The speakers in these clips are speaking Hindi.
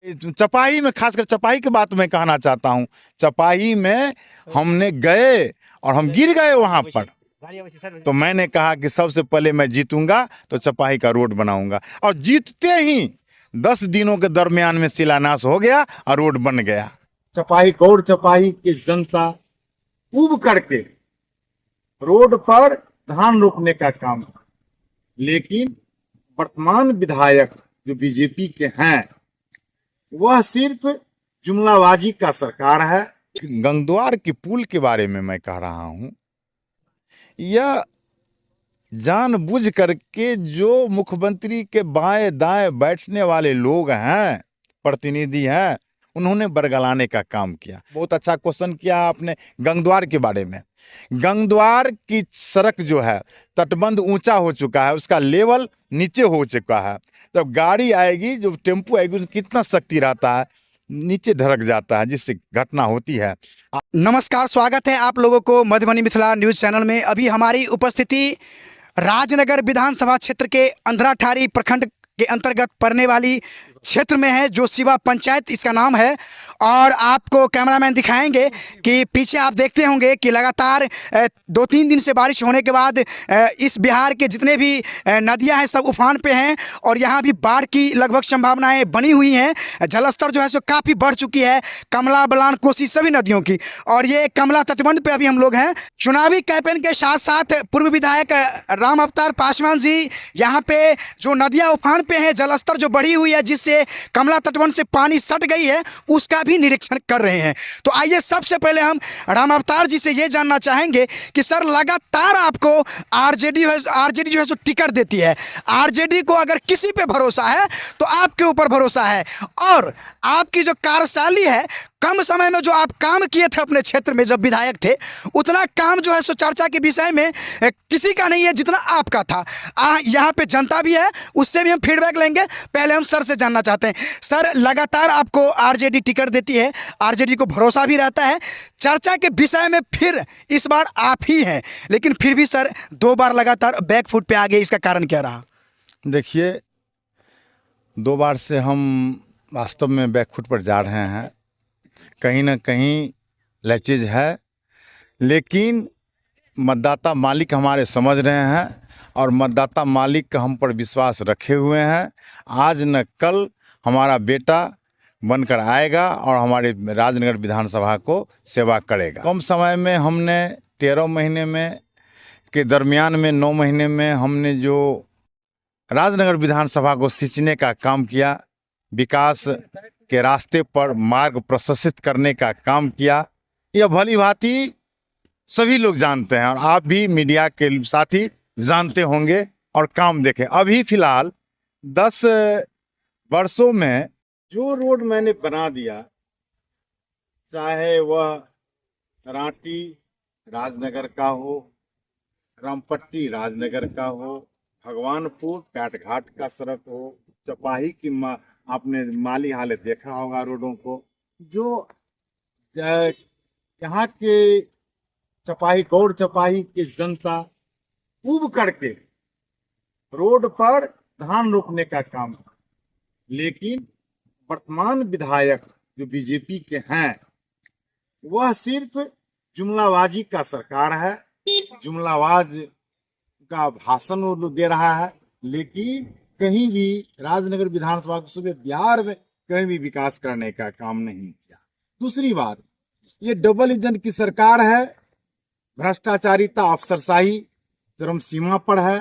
चपाही में, खासकर चपाही की बात मैं कहना चाहता हूँ। चपाही में हमने गए और हम गिर गए वहाँ पर, तो मैंने कहा कि सबसे पहले मैं जीतूंगा तो चपाही का रोड बनाऊंगा, और जीतते ही 10 दिनों के दरमियान में शिलान्यास हो गया और रोड बन गया। चपाही गौड़ चपाही की जनता कूब करके रोड पर धान रोपने का काम किया। लेकिन वर्तमान विधायक जो बीजेपी के हैं, वह सिर्फ जुमलाबाजी का सरकार है। गंगद्वार की पुल के बारे में मैं कह रहा हूं, यह जानबूझ करके जो मुख्यमंत्री के बाएं दाएं बैठने वाले लोग हैं, प्रतिनिधि हैं, उन्होंने बरगलाने का काम किया। बहुत अच्छा क्वेश्चन किया आपने गंगद्वार के बारे में। गंगद्वार की सड़क जो है, तटबंध ऊंचा हो चुका है, उसका लेवल नीचे हो चुका है। जब गाड़ी आएगी, जो टेम्पो आएगी, उसमें कितना शक्ति रहता है, नीचे ढरक जाता है, जिससे घटना होती है। नमस्कार, स्वागत है आप लोगों को मधुबनी मिथिला न्यूज़ चैनल में। अभी हमारी उपस्थिति राजनगर विधानसभा क्षेत्र के अंधराठारी प्रखंड के अंतर्गत पड़ने वाली क्षेत्र में है, जो सिवा पंचायत इसका नाम है। और आपको कैमरामैन दिखाएंगे कि पीछे आप देखते होंगे कि लगातार 2-3 दिन से बारिश होने के बाद इस बिहार के जितने भी नदियां हैं सब उफान पे हैं, और यहाँ भी बाढ़ की लगभग संभावनाएं बनी हुई हैं। जलस्तर जो है सो काफ़ी बढ़ चुकी है, कमला, बलान, कोसी सभी नदियों की। और ये कमला तटबंध पे अभी हम लोग हैं। चुनावी कैंपेन के साथ साथ पूर्व विधायक राम अवतार पासवान जी यहाँ पे जो नदियाँ उफान पे हैं, जलस्तर जो बढ़ी हुई है, जिससे कमला तटबंध से पानी सट गई है, उसका भी निरीक्षण कर रहे हैं। तो आइए सबसे पहले हम राम अवतार जी से ये जानना चाहेंगे कि सर, लगातार आपको आरजेडी जो है सो टिकट देती है। आरजेडी को अगर किसी पे भरोसा है तो आपके ऊपर भरोसा है, और आपकी जो कार्यशैली है, कम समय में जो आप काम किए थे अपने क्षेत्र में जब विधायक थे, उतना काम जो है सो चर्चा के विषय में किसी का नहीं है जितना आपका था। यहाँ पे जनता भी है, उससे भी हम फीडबैक लेंगे। पहले हम सर से जानना चाहते हैं, सर, लगातार आपको आरजेडी टिकट देती है, आरजेडी को भरोसा भी रहता है, चर्चा के विषय में फिर इस बार आप ही हैं, लेकिन फिर भी सर 2 बार लगातार बैकफुट पे आ गए, इसका कारण क्या रहा? देखिए, 2 बार से हम वास्तव में बैकफुट पर जा रहे हैं। कहीं ना कहीं लचीज है, लेकिन मतदाता मालिक हमारे समझ रहे हैं, और मतदाता मालिक का हम पर विश्वास रखे हुए हैं। आज न कल हमारा बेटा बनकर आएगा और हमारे राजनगर विधानसभा को सेवा करेगा। कम समय में हमने 13 महीने में के दरमियान में 9 महीने में हमने जो राजनगर विधानसभा को सींचने का काम किया, विकास के रास्ते पर मार्ग प्रशस्त करने का काम किया, यह भली भांति सभी लोग जानते हैं, और आप भी मीडिया के साथी जानते होंगे और काम देखें। अभी फिलहाल 10 वर्षों में जो रोड मैंने बना दिया, चाहे वह रांटी राजनगर का हो, रामपट्टी राजनगर का हो, भगवानपुर पैटघाट का सड़क हो, चपाही की आपने माली हालत देखा होगा रोडों को, जो यहाँ के चपाही गौड़ चपाही की जनता कूब करके रोड पर धान रोपने का काम किया। लेकिन वर्तमान विधायक जो बीजेपी के हैं, वह सिर्फ जुमलाबाजी का सरकार है, जुमलाबाज का भाषण वो दे रहा है, लेकिन कहीं भी राजनगर विधानसभा को सुबह बिहार में कहीं भी विकास करने का काम नहीं किया। दूसरी बात, ये डबल इंजन की सरकार है, भ्रष्टाचारिता, अफसरशाही चरम सीमा पर है,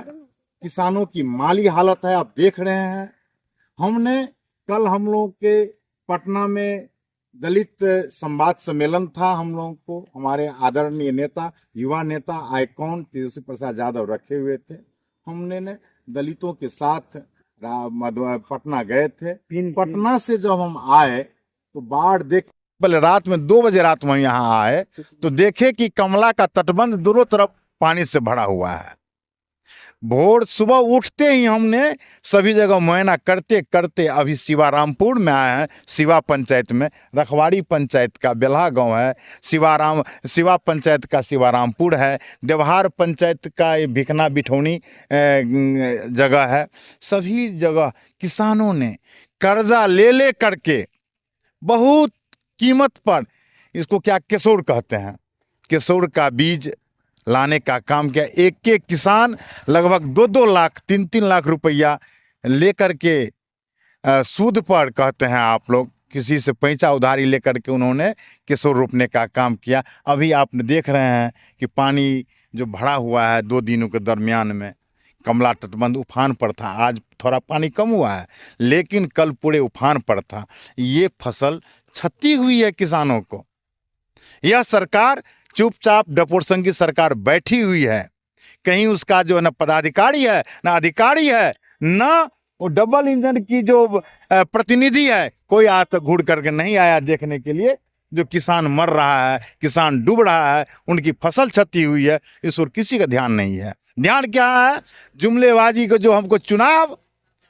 किसानों की माली हालत है, आप देख रहे हैं। कल हम लोग के पटना में दलित संवाद सम्मेलन था, हम लोगों को हमारे आदरणीय नेता, युवा नेता, आइकॉन तेजस्वी प्रसाद यादव रखे हुए थे। हमने दलितों के साथ पटना गए थे। पटना से जब हम आए तो बाढ़ देख, पहले रात में 2 बजे रात में यहाँ आए तो देखे कि कमला का तटबंध दोनों तरफ पानी से भरा हुआ है। भोर सुबह उठते ही हमने सभी जगह मुआयना करते करते अभी शिवारामपुर में आए हैं। शिवा पंचायत में रखवाड़ी पंचायत का बेल्हा गांव है, शिवा पंचायत का शिवारामपुर है, देवहार पंचायत का ये भिखना बिठौनी जगह है। सभी जगह किसानों ने कर्जा ले करके बहुत कीमत पर, इसको क्या केसौर कहते हैं, केसौर का बीज लाने का काम किया। एक एक किसान लगभग 2-2 लाख 3-3 लाख रुपया लेकर के सूद पर कहते हैं आप लोग, किसी से पैसा उधारी लेकर के उन्होंने केसौर रोपने का काम किया। अभी आप देख रहे हैं कि पानी जो भरा हुआ है 2 दिनों के दरमियान में, कमला तटबंध उफान पर था। आज थोड़ा पानी कम हुआ है, लेकिन कल पूरे उफान पर था। ये फसल क्षति हुई है किसानों को। यह सरकार चुपचाप डपोरसंग की सरकार बैठी हुई है। कहीं उसका जो न पदाधिकारी है न अधिकारी है, न वो डबल इंजन की जो प्रतिनिधि है, कोई आज तक घूर करके नहीं आया देखने के लिए। जो किसान मर रहा है, किसान डूब रहा है, उनकी फसल क्षति हुई है, इस ओर किसी का ध्यान नहीं है। ध्यान क्या है? जुमलेबाजी को, जो हमको चुनाव,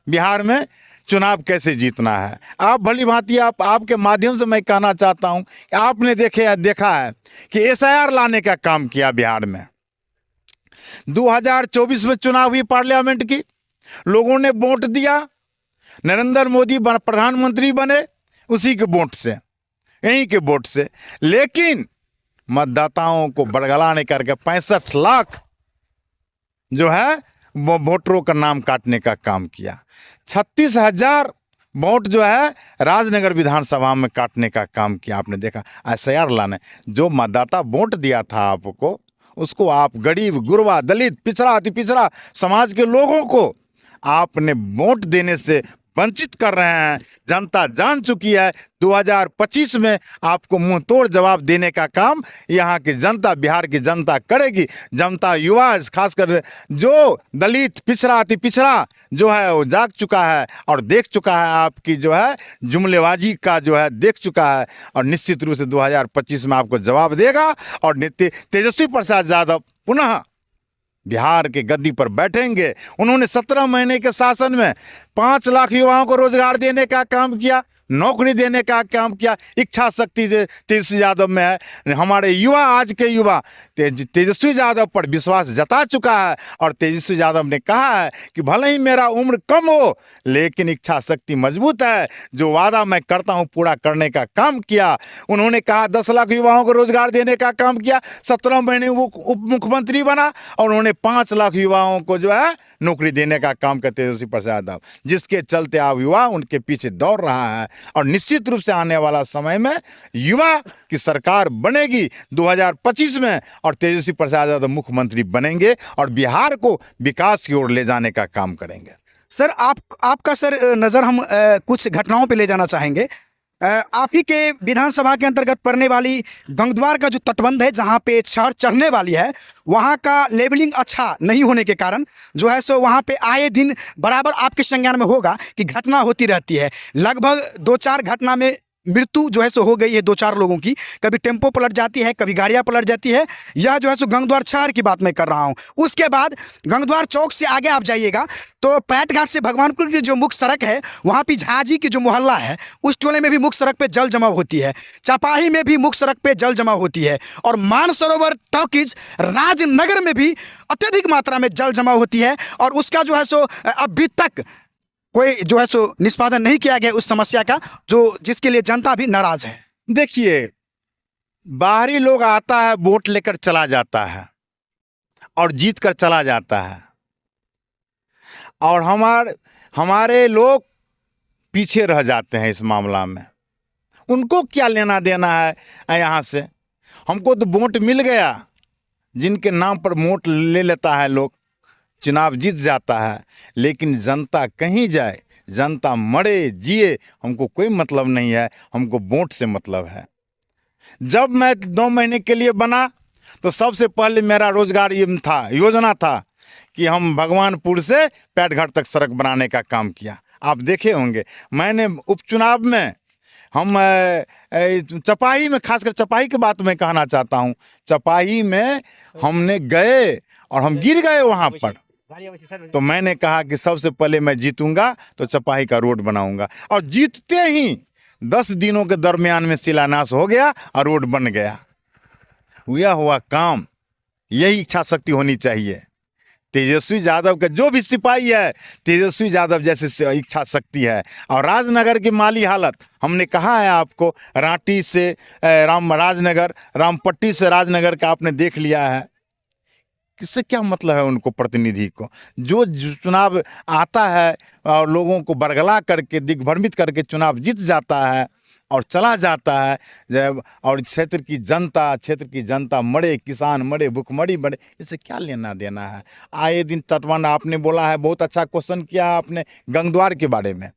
बिहार में चुनाव कैसे जीतना है। आप भली भांति, आपके माध्यम से मैं कहना चाहता हूं कि आपने देखा है कि SIR लाने का काम किया बिहार में। 2024 में चुनाव हुई पार्लियामेंट की, लोगों ने वोट दिया, नरेंद्र मोदी प्रधानमंत्री बने उसी के वोट से, यहीं के वोट से। लेकिन मतदाताओं को बरगलाने करके 65 लाख जो है वो वोटरों का नाम काटने का काम किया। 36,000 वोट जो है राजनगर विधानसभा में काटने का काम किया। आपने देखा SIR लाने, जो मतदाता वोट दिया था आपको, उसको आप गरीब, गुरबा, दलित, पिछड़ा, अति पिछड़ा समाज के लोगों को आपने वोट देने से वंचित कर रहे हैं। जनता जान चुकी है 2025 में आपको मुंह तोड़ जवाब देने का काम यहाँ की जनता, बिहार की जनता करेगी। जनता, युवा, खासकर जो दलित, पिछड़ा, अति पिछड़ा जो है वो जाग चुका है और देख चुका है, आपकी जो है जुमलेबाजी का जो है देख चुका है। और निश्चित रूप से 2025 में आपको जवाब देगा और तेजस्वी प्रसाद यादव पुनः बिहार के गद्दी पर बैठेंगे। उन्होंने 17 महीने के शासन में 5 लाख युवाओं को रोजगार देने का काम किया, नौकरी देने का काम किया। इच्छा शक्ति तेजस्वी यादव में है। हमारे युवा, आज के युवा तेजस्वी यादव पर विश्वास जता चुका है और तेजस्वी यादव ने कहा है कि भले ही मेरा उम्र कम हो, लेकिन इच्छा शक्ति मजबूत है। जो वादा मैं करता हूं पूरा करने का काम किया। उन्होंने कहा 10 लाख युवाओं को रोजगार देने का काम किया। 17 महीने वो उप मुख्यमंत्री बना और उन्होंने 5 लाख युवाओं को जो है नौकरी देने का काम करते तेजस्वी प्रसाद यादव, जिसके चलते अब युवा उनके पीछे दौड़ रहा है। और निश्चित रूप से आने वाला समय में युवा की सरकार बनेगी 2025 में और तेजस्वी प्रसाद यादव मुख्यमंत्री बनेंगे और बिहार को विकास की ओर ले जाने का काम करेंगे। सर, आपका सर नज़र हम कुछ घटनाओं पे ले जाना चाहेंगे। आप ही के विधानसभा के अंतर्गत पड़ने वाली गंगद्वार का जो तटबंध है, जहाँ पे छड़ चढ़ने वाली है, वहाँ का लेवलिंग अच्छा नहीं होने के कारण जो है सो वहाँ पे आए दिन बराबर आपके संज्ञान में होगा कि घटना होती रहती है। लगभग 2-4 घटना में मृत्यु जो है सो हो गई है 2-4 लोगों की। कभी टेम्पो पलट जाती है, कभी गाड़ियाँ पलट जाती है। यह जो है सो गंगद्वार शहर की बात मैं कर रहा हूँ। उसके बाद गंगद्वार चौक से आगे आप जाइएगा तो पैट घाट से भगवानपुर की जो मुख्य सड़क है, वहाँ पे झांझी की जो मोहल्ला है, उस टोले में भी मुख्य सड़क पे जल जमाव होती है। चपाही में भी मुख्य सड़क पे जल जमाव होती है और मानसरोवर टॉकीज राजनगर में भी अत्यधिक मात्रा में जल जमाव होती है। और उसका जो है सो अभी तक कोई जो है सो निष्पादन नहीं किया गया उस समस्या का, जो जिसके लिए जनता भी नाराज है। देखिए, बाहरी लोग आता है, वोट लेकर चला जाता है और जीत कर चला जाता है और हमारे लोग पीछे रह जाते हैं इस मामला में। उनको क्या लेना देना है यहाँ से? हमको तो वोट मिल गया, जिनके नाम पर वोट ले लेता है लोग, चुनाव जीत जाता है। लेकिन जनता कहीं जाए, जनता मरे जिए, हमको कोई मतलब नहीं है। हमको वोट से मतलब है। जब मैं 2 महीने के लिए बना तो सबसे पहले मेरा रोजगार योजना था कि हम भगवानपुर से पैटघाट तक सड़क बनाने का काम किया। आप देखे होंगे, मैंने उपचुनाव में हम चपाही में, खासकर चपाही की बात मैं कहना चाहता हूँ, चपाही में हमने गए और हम गिर गए वहाँ पर। तो मैंने कहा कि सबसे पहले मैं जीतूंगा तो चपाही का रोड बनाऊंगा और जीतते ही 10 दिनों के दरमियान में शिलान्यास हो गया और रोड बन गया। हुआ काम। यही इच्छा शक्ति होनी चाहिए। तेजस्वी यादव का जो भी सिपाही है, तेजस्वी यादव जैसे इच्छा शक्ति है। और राजनगर की माली हालत हमने कहा है आपको, रांटी से राजनगर, रामपट्टी से राजनगर का आपने देख लिया है। किससे क्या मतलब है उनको, प्रतिनिधि को जो चुनाव आता है और लोगों को बरगला करके दिग्भ्रमित करके चुनाव जीत जाता है और चला जाता है। जब और क्षेत्र की जनता मरे, किसान मरे, भूखमरी मरे, इससे क्या लेना देना है। आए दिन तटबंध आपने बोला है, बहुत अच्छा क्वेश्चन किया आपने गंगद्वार के बारे में।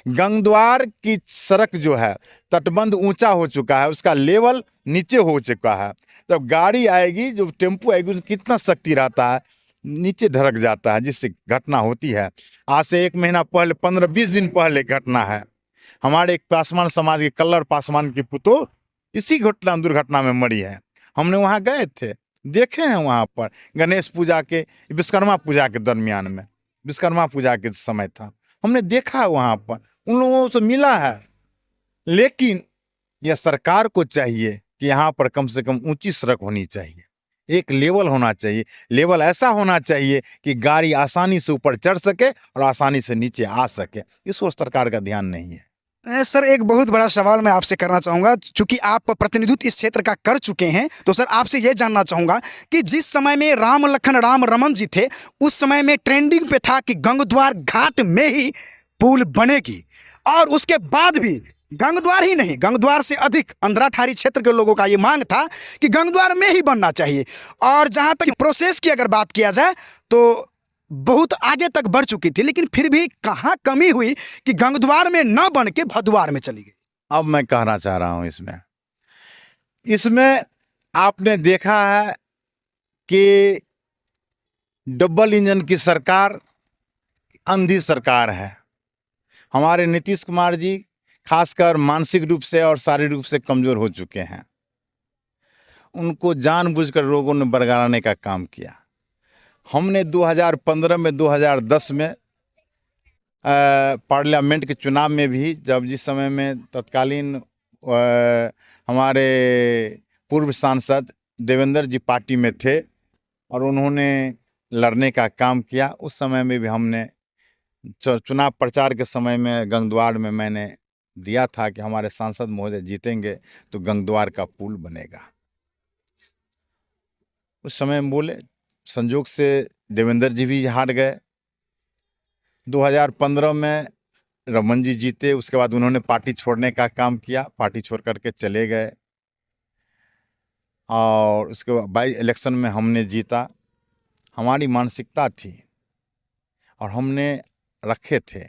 गंगद्वार की सड़क जो है, तटबंध ऊंचा हो चुका है, उसका लेवल नीचे हो चुका है। जब गाड़ी आएगी, जो टेम्पो आएगी, उसमें कितना शक्ति रहता है, नीचे ढरक जाता है, जिससे घटना होती है। आज से 1 महीना पहले, 15-20 दिन पहले घटना है। हमारे एक पासवान समाज के कल्लर पासवान की पुतो इसी दुर्घटना में मरी है। हमने वहाँ गए थे, देखे हैं वहाँ पर गणेश पूजा के, विश्वकर्मा पूजा के दरमियान में, विश्वकर्मा पूजा के समय था, हमने देखा है वहाँ पर, उन लोगों से मिला है। लेकिन यह सरकार को चाहिए कि यहाँ पर कम से कम ऊंची सड़क होनी चाहिए, एक लेवल होना चाहिए। लेवल ऐसा होना चाहिए कि गाड़ी आसानी से ऊपर चढ़ सके और आसानी से नीचे आ सके। इस ओर सरकार का ध्यान नहीं है। सर, एक बहुत बड़ा सवाल मैं आपसे करना चाहूँगा, चूंकि आप प्रतिनिधित्व इस क्षेत्र का कर चुके हैं, तो सर आपसे ये जानना चाहूँगा कि जिस समय में राम लखन राम रमन जी थे, उस समय में ट्रेंडिंग पे था कि गंगद्वार घाट में ही पुल बनेगी, और उसके बाद भी गंगद्वार ही नहीं, गंगद्वार से अधिक अंधराठारी क्षेत्र के लोगों का ये मांग था कि गंगद्वार में ही बनना चाहिए। और जहाँ तक प्रोसेस की अगर बात किया जाए तो बहुत आगे तक बढ़ चुकी थी, लेकिन फिर भी कहाँ कमी हुई कि गंगद्वार में न बन के भदवार में चली गई। अब मैं कहना चाह रहा हूँ, इसमें आपने देखा है कि डबल इंजन की सरकार अंधी सरकार है। हमारे नीतीश कुमार जी खासकर मानसिक रूप से और शारीरिक रूप से कमजोर हो चुके हैं। उनको जानबूझकर लोगों ने बरगलाने का काम किया। हमने 2015 में, 2010 में पार्लियामेंट के चुनाव में भी, जब जिस समय में तत्कालीन हमारे पूर्व सांसद देवेंद्र जी पार्टी में थे और उन्होंने लड़ने का काम किया, उस समय में भी हमने चुनाव प्रचार के समय में गंगद्वार में मैंने दिया था कि हमारे सांसद महोदय जीतेंगे तो गंगद्वार का पुल बनेगा। उस समय बोले, संजोग से देवेंद्र जी भी हार गए। 2015 में रमन जी जीते, उसके बाद उन्होंने पार्टी छोड़ने का काम किया, पार्टी छोड़ करके चले गए और उसके बाद बाई इलेक्शन में हमने जीता। हमारी मानसिकता थी और हमने रखे थे,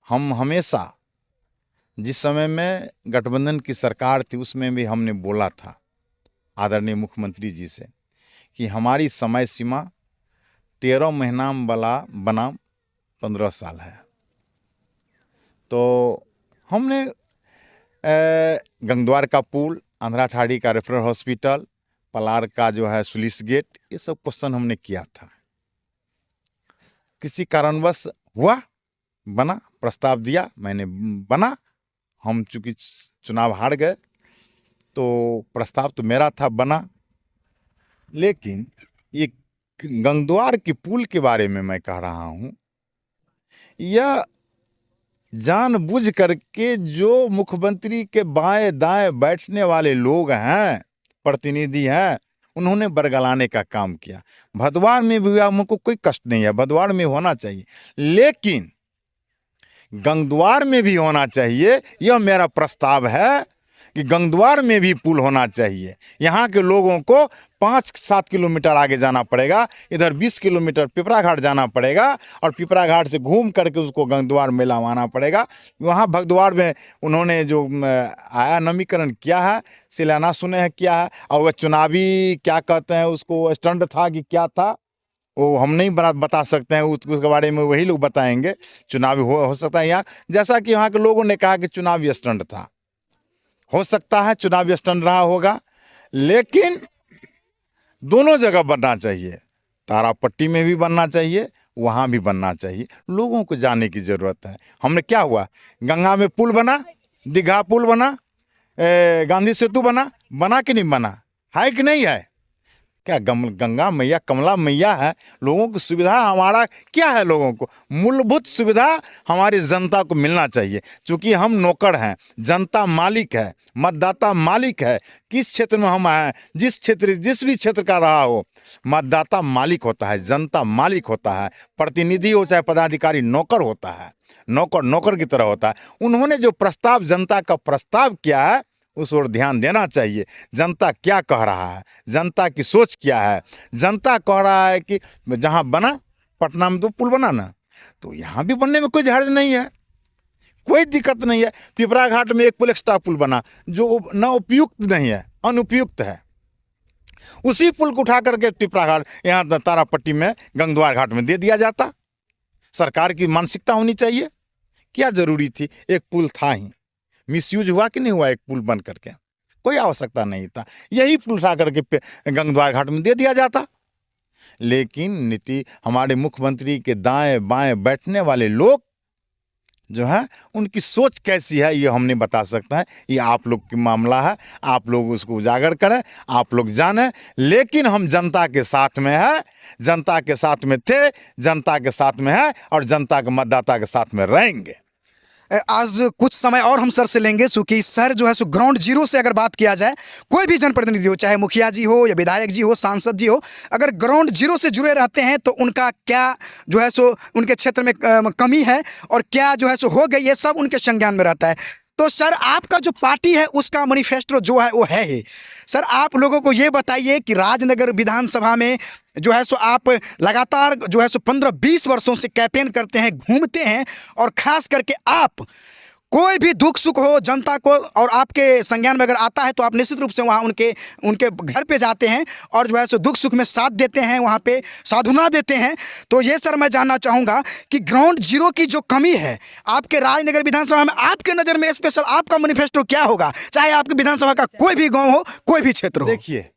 हम हमेशा, जिस समय में गठबंधन की सरकार थी उसमें भी हमने बोला था आदरणीय मुख्यमंत्री जी से कि हमारी समय सीमा 13 महीना बनाम 15 साल है। तो हमने गंगद्वार का पुल, अंधराठाड़ी का रेफरल हॉस्पिटल, पलार का जो है सुलिस गेट, ये सब क्वेश्चन हमने किया था। किसी कारणवश हुआ, बना, प्रस्ताव दिया, मैंने बना। हम चूंकि चुनाव हार गए तो प्रस्ताव तो मेरा था, बना। लेकिन ये गंगद्वार की पुल के बारे में मैं कह रहा हूँ, यह जानबूझ करके जो मुख्यमंत्री के बाएं दाएं बैठने वाले लोग हैं, प्रतिनिधि हैं, उन्होंने बरगलाने का काम किया। भदवार में भी हुआ, हमको कोई कष्ट नहीं है, भदवार में होना चाहिए, लेकिन गंगद्वार में भी होना चाहिए। यह मेरा प्रस्ताव है कि गंगद्वार में भी पुल होना चाहिए। यहाँ के लोगों को 5-7 किलोमीटर आगे जाना पड़ेगा, इधर 20 किलोमीटर पिपरा घाट जाना पड़ेगा और पिपरा घाट से घूम करके उसको गंगद्वार में लाना पड़ेगा। वहाँ भगद्वार में उन्होंने जो आया नवीकरण किया है, शिलान्यास सुने हैं किया है, और वह चुनावी क्या कहते हैं उसको, स्टंट था कि क्या था, वो हम नहीं बता सकते हैं, उसके बारे में वही लोग बताएंगे। चुनावी हो सकता है यहाँ, जैसा कि यहाँ के लोगों ने कहा कि चुनावी स्टंट था, हो सकता है चुनावी स्टंट रहा होगा, लेकिन दोनों जगह बनना चाहिए। तारापट्टी में भी बनना चाहिए, वहाँ भी बनना चाहिए। लोगों को जाने की ज़रूरत है। हमने क्या हुआ, गंगा में पुल बना, दीघा पुल बना, गांधी सेतु बना कि नहीं बना है कि नहीं है? क्या गंगा मैया कमला मैया है? लोगों की सुविधा हमारा क्या है? लोगों को मूलभूत सुविधा हमारी जनता को मिलना चाहिए। चूँकि हम नौकर हैं, जनता मालिक है, मतदाता मालिक है। किस क्षेत्र में हम हैं, जिस भी क्षेत्र का रहा हो, मतदाता मालिक होता है, जनता मालिक होता है। प्रतिनिधि हो चाहे पदाधिकारी, नौकर होता है, नौकर की तरह होता है। उन्होंने जो प्रस्ताव, जनता का प्रस्ताव किया है, उस ओर ध्यान देना चाहिए। जनता क्या कह रहा है, जनता की सोच क्या है। जनता कह रहा है कि जहाँ बना, पटना में तो पुल बना ना, तो यहाँ भी बनने में कोई हर्ज नहीं है, कोई दिक्कत नहीं है। पिपरा घाट में एक पुल, एक्स्ट्रा पुल बना जो न उपयुक्त नहीं है, अनुपयुक्त है। उसी पुल को उठा करके पिपरा घाट, यहाँ तारापट्टी में, गंगद्वार घाट में दे दिया जाता। सरकार की मानसिकता होनी चाहिए। क्या जरूरी थी? एक पुल था ही, मिसयूज हुआ कि नहीं हुआ? एक पुल बन करके कोई आवश्यकता नहीं था। यही पुल उठा करके गंगद्वार घाट में दे दिया जाता। लेकिन नीति, हमारे मुख्यमंत्री के दाएं बाएं बैठने वाले लोग जो है, उनकी सोच कैसी है ये हम नहीं बता सकते हैं। ये आप लोग की मामला है, आप लोग उसको उजागर करें, आप लोग जानें। लेकिन हम जनता के साथ में है, जनता के साथ में थे, जनता के साथ में है और जनता के मतदाता के साथ में रहेंगे। आज कुछ समय और हम सर से लेंगे, क्योंकि सर जो है सो ग्राउंड जीरो से अगर बात किया जाए, कोई भी जनप्रतिनिधि हो, चाहे मुखिया जी हो या विधायक जी हो, सांसद जी हो, अगर ग्राउंड जीरो से जुड़े रहते हैं तो उनका क्या जो है सो उनके क्षेत्र में कमी है और क्या जो है सो हो गई, ये सब उनके संज्ञान में रहता है। तो सर, आपका जो पार्टी है उसका मैनिफेस्टो जो है वो है ही। सर, आप लोगों को ये बताइए कि राजनगर विधानसभा में जो है सो आप लगातार जो है सो 15-20 वर्षों से कैंपेन करते हैं, घूमते हैं, और ख़ास करके आप कोई भी दुख सुख हो जनता को और आपके संज्ञान में अगर आता है तो आप निश्चित रूप से वहाँ उनके घर पे जाते हैं और जो है सो दुख सुख में साथ देते हैं, वहाँ पे साधुना देते हैं। तो ये सर, मैं जानना चाहूँगा कि ग्राउंड जीरो की जो कमी है आपके राजनगर विधानसभा में, आपके नज़र में स्पेशल आपका मैनिफेस्टो क्या होगा, चाहे आपके विधानसभा का कोई भी गाँव हो, कोई भी क्षेत्र हो। देखिए,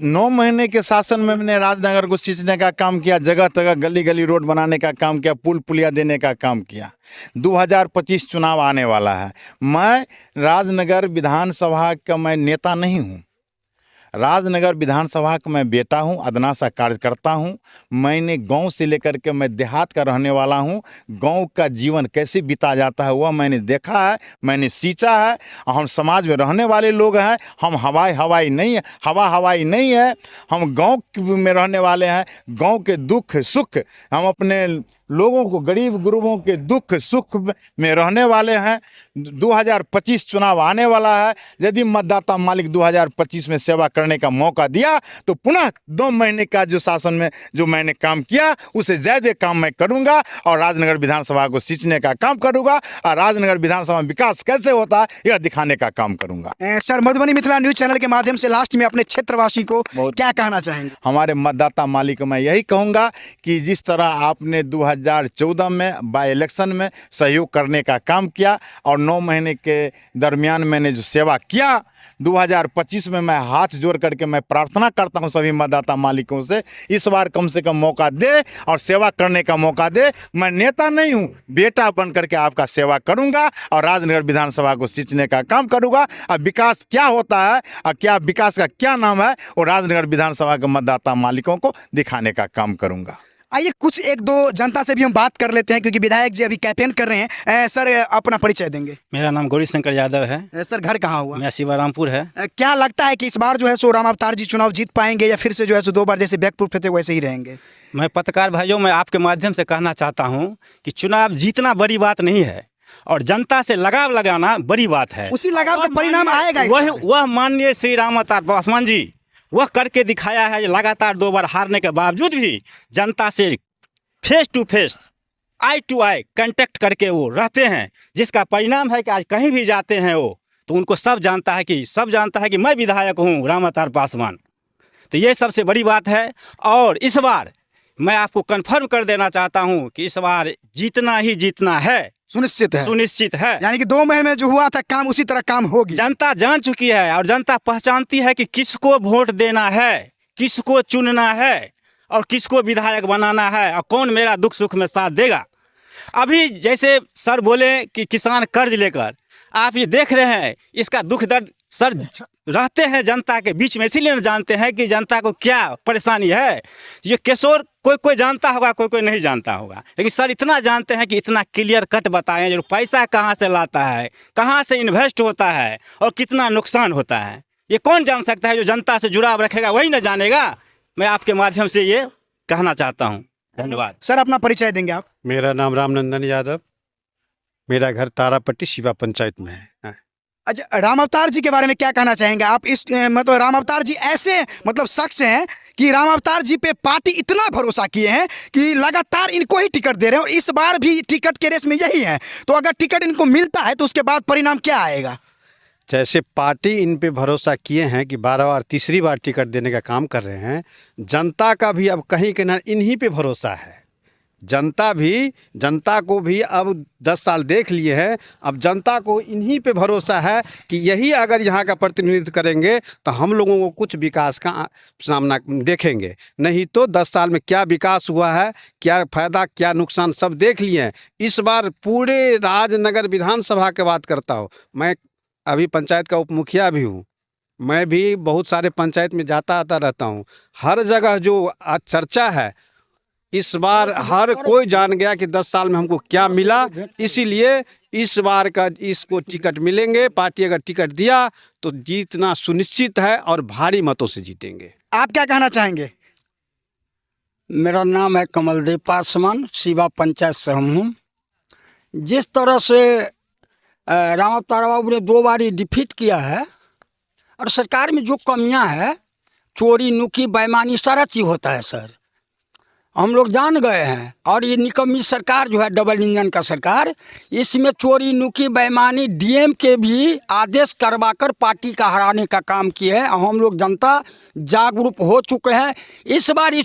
9 महीने के शासन में मैंने राजनगर को सींचने का काम किया, जगह जगह गली गली रोड बनाने का काम किया, पुल पुलिया देने का काम किया। 2025 चुनाव आने वाला है। मैं राजनगर विधानसभा का मैं नेता नहीं हूँ, राजनगर विधानसभा का मैं बेटा हूं, अदना सा कार्यकर्ता हूं। मैंने गांव से लेकर के, मैं देहात का रहने वाला हूं। गांव का जीवन कैसे बीता जाता है वह मैंने देखा है, मैंने सींचा है। हम समाज में रहने वाले लोग हैं, हम हवाई नहीं है, हम गांव में रहने वाले हैं। गांव के दुख सुख, हम अपने लोगों को, गरीब गुरुओं के दुख सुख में रहने वाले हैं। 2025 चुनाव आने वाला है। यदि मतदाता मालिक 2025 में सेवा करने का मौका दिया तो पुनः 2 महीने का जो शासन में जो मैंने काम किया उसे ज़्यादा काम मैं करूंगा और राजनगर विधानसभा को सींचने का काम करूंगा और राजनगर विधानसभा में विकास कैसे होता है यह दिखाने का काम करूंगा। Sir, Madhubani Mithila news channel के माध्यम से लास्ट में अपने क्षेत्रवासी को क्या कहना चाहेंगे? हमारे मतदाता मालिक को मैं यही कहूँगा कि जिस तरह आपने 2014 में बाई इलेक्शन में सहयोग करने का काम किया और 9 महीने के दरमियान मैंने जो सेवा किया, 2025 में मैं हाथ जोड़ करके मैं प्रार्थना करता हूं सभी मतदाता मालिकों से, इस बार कम से कम मौका दे और सेवा करने का मौका दे। मैं नेता नहीं हूं, बेटा बन करके आपका सेवा करूंगा और राजनगर विधानसभा को सींचने का काम करूंगा। अब विकास क्या होता है और क्या विकास का क्या नाम है वो राजनगर विधानसभा के मतदाता मालिकों को दिखाने का काम करूंगा। आइए कुछ एक दो जनता से भी हम बात कर लेते हैं, क्योंकि विधायक जी अभी कैंपेन कर रहे हैं। सर, अपना परिचय देंगे? मेरा नाम गौरी शंकर यादव है। सर, घर कहाँ हुआ? मेरा शिवारामपुर है। क्या लगता है कि इस बार जो है सो राम अवतार जी चुनाव जीत पाएंगे या फिर से जो है सो 2 बार जैसे बैकफुट थे वैसे ही रहेंगे? मैं पत्रकार भाइयों, मैं आपके माध्यम से कहना चाहता हूँ कि चुनाव जीतना बड़ी बात नहीं है और जनता से लगाव लगाना बड़ी बात है। उसी लगाव का परिणाम आएगा। वह माननीय श्री राम अवतार पासवान जी वह करके दिखाया है। लगातार 2 बार हारने के बावजूद भी जनता से face to face, eye to eye contact करके वो रहते हैं, जिसका परिणाम है कि आज कहीं भी जाते हैं वो तो उनको सब जानता है कि मैं विधायक हूँ राम अवतार पासवान। तो ये सबसे बड़ी बात है। और इस बार मैं आपको कंफर्म कर देना चाहता हूँ कि इस बार जीतना ही जीतना है, सुनिश्चित है। यानी कि 2 महीने में जो हुआ था काम उसी तरह काम होगी। जनता जान चुकी है और जनता पहचानती है कि किसको वोट देना है, किसको चुनना है और किसको विधायक बनाना है और कौन मेरा दुख सुख में साथ देगा। अभी जैसे सर बोले कि किसान कर्ज लेकर, आप ये देख रहे हैं इसका दुख दर्द सर रहते हैं जनता के बीच में, इसीलिए न जानते हैं कि जनता को क्या परेशानी है। ये किशोर कोई जानता होगा, कोई नहीं जानता होगा, लेकिन सर इतना जानते हैं कि इतना क्लियर कट बताएं जो पैसा कहाँ से लाता है, कहाँ से इन्वेस्ट होता है और कितना नुकसान होता है। ये कौन जान सकता है? जो जनता से जुड़ाव रखेगा वही न जानेगा। मैं आपके माध्यम से ये कहना चाहता हूँ। धन्यवाद। सर अपना परिचय देंगे आप? मेरा नाम रामनंदन यादव, मेरा घर तारापट्टी शिवा पंचायत में है। अच्छा, राम अवतार जी के बारे में क्या कहना चाहेंगे आप? इस मतलब राम अवतार जी ऐसे मतलब शख्स हैं कि राम अवतार जी पे पार्टी इतना भरोसा किए हैं कि लगातार इनको ही टिकट दे रहे हैं और इस बार भी टिकट के रेस में यही है। तो अगर टिकट इनको मिलता है तो उसके बाद परिणाम क्या आएगा? जैसे पार्टी इन पे भरोसा किए हैं कि 12 बार तीसरी बार टिकट देने का काम कर रहे हैं, जनता का भी अब कहीं के ना इन्हीं पे भरोसा है। जनता को भी अब 10 साल देख लिए हैं, अब जनता को इन्हीं पे भरोसा है कि यही अगर यहाँ का प्रतिनिधित्व करेंगे तो हम लोगों को कुछ विकास का सामना देखेंगे। नहीं तो 10 साल में क्या विकास हुआ है, क्या फ़ायदा क्या नुकसान सब देख लिए हैं। इस बार पूरे राजनगर विधानसभा की बात करता हूँ, मैं अभी पंचायत का उप मुखिया भी हूँ, मैं भी बहुत सारे पंचायत में जाता आता रहता हूँ। हर जगह जो आज चर्चा है, इस बार हर कोई जान गया कि 10 साल में हमको क्या मिला, इसीलिए इस बार का इसको टिकट मिलेंगे। पार्टी अगर टिकट दिया तो जीतना सुनिश्चित है और भारी मतों से जीतेंगे। आप क्या कहना चाहेंगे? मेरा नाम है कमलदेव पासवान, शिवा पंचायत से हम हूँ। जिस तरह से राम अवतार बाबू ने 2 बार डिफीट किया है और सरकार में जो कमियां है, चोरी नुकी बेईमानी सारा चीज़ होता है सर, हम लोग जान गए हैं। और ये निकम्मी सरकार जो है डबल इंजन का सरकार, इसमें चोरी नुकी बेईमानी डीएम के भी आदेश करवाकर पार्टी का हराने का काम किए हैं। हम लोग जनता जागरूक हो चुके हैं। इस बार ये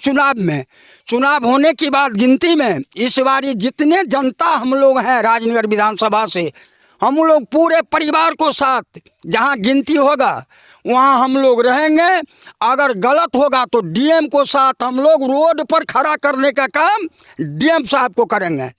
चुनाव होने की बाद गिनती में इस बार ये जितने जनता हम लोग हैं राजनगर विधानसभा से, हम लोग पूरे परिवार को साथ जहां गिनती होगा वहां हम लोग रहेंगे। अगर गलत होगा तो डीएम को साथ हम लोग रोड पर खड़ा करने का काम डीएम साहब को करेंगे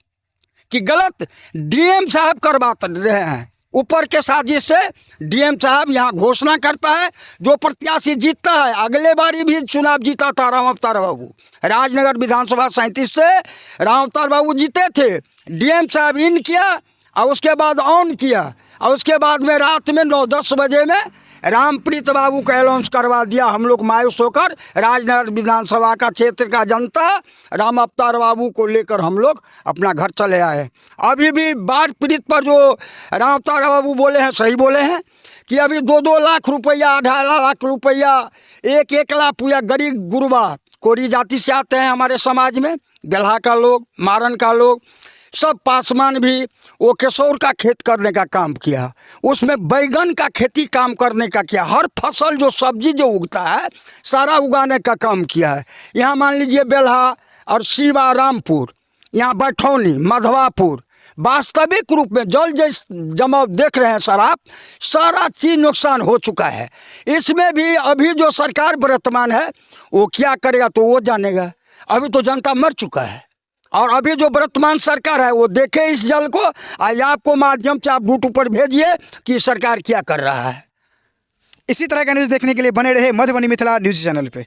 कि गलत डीएम साहब करवाते रहे हैं। ऊपर के साजिश से डीएम साहब यहाँ घोषणा करता है, जो प्रत्याशी जीतता है। अगले बारी भी चुनाव जीता था राम अवतार बाबू, राजनगर विधानसभा 37 से राम अवतार बाबू जीते थे। डीएम साहब इन किया और उसके बाद ऑन किया और उसके बाद में रात में 9-10 बजे में रामप्रीत बाबू का अनाउंस करवा दिया। हम लोग मायूस होकर राजनगर विधानसभा का क्षेत्र का जनता राम अवतार बाबू को लेकर हम लोग अपना घर चले आए। अभी भी बाढ़ पीड़ित पर जो राम अवतार बाबू बोले हैं सही बोले हैं कि अभी 2-2 लाख रुपया, 2.5 लाख रुपया, 1-1 लाख रुपया गरीब गुरबा कोरी जाति से आते हैं हमारे समाज में। बेल्हा का लोग, मारन का लोग, सब पासवान भी वो किशोर का खेत करने का काम किया, उसमें बैगन का खेती काम करने का किया। हर फसल जो सब्जी जो उगता है सारा उगाने का काम किया है। यहाँ मान लीजिए बेल्हा और शिवा रामपुर, यहाँ बैठौनी, मधवापुर, वास्तविक रूप में जल जमाव देख रहे हैं सर आप, सारा चीज़ नुकसान हो चुका है। इसमें भी अभी जो सरकार वर्तमान है वो क्या करेगा तो वो जानेगा। अभी तो जनता मर चुका है और अभी जो वर्तमान सरकार है वो देखे इस जल को। आज आपको माध्यम से आप यूट्यूब पर भेजिए कि सरकार क्या कर रहा है। इसी तरह का न्यूज़ देखने के लिए बने रहे मधुबनी मिथिला न्यूज़ चैनल पे।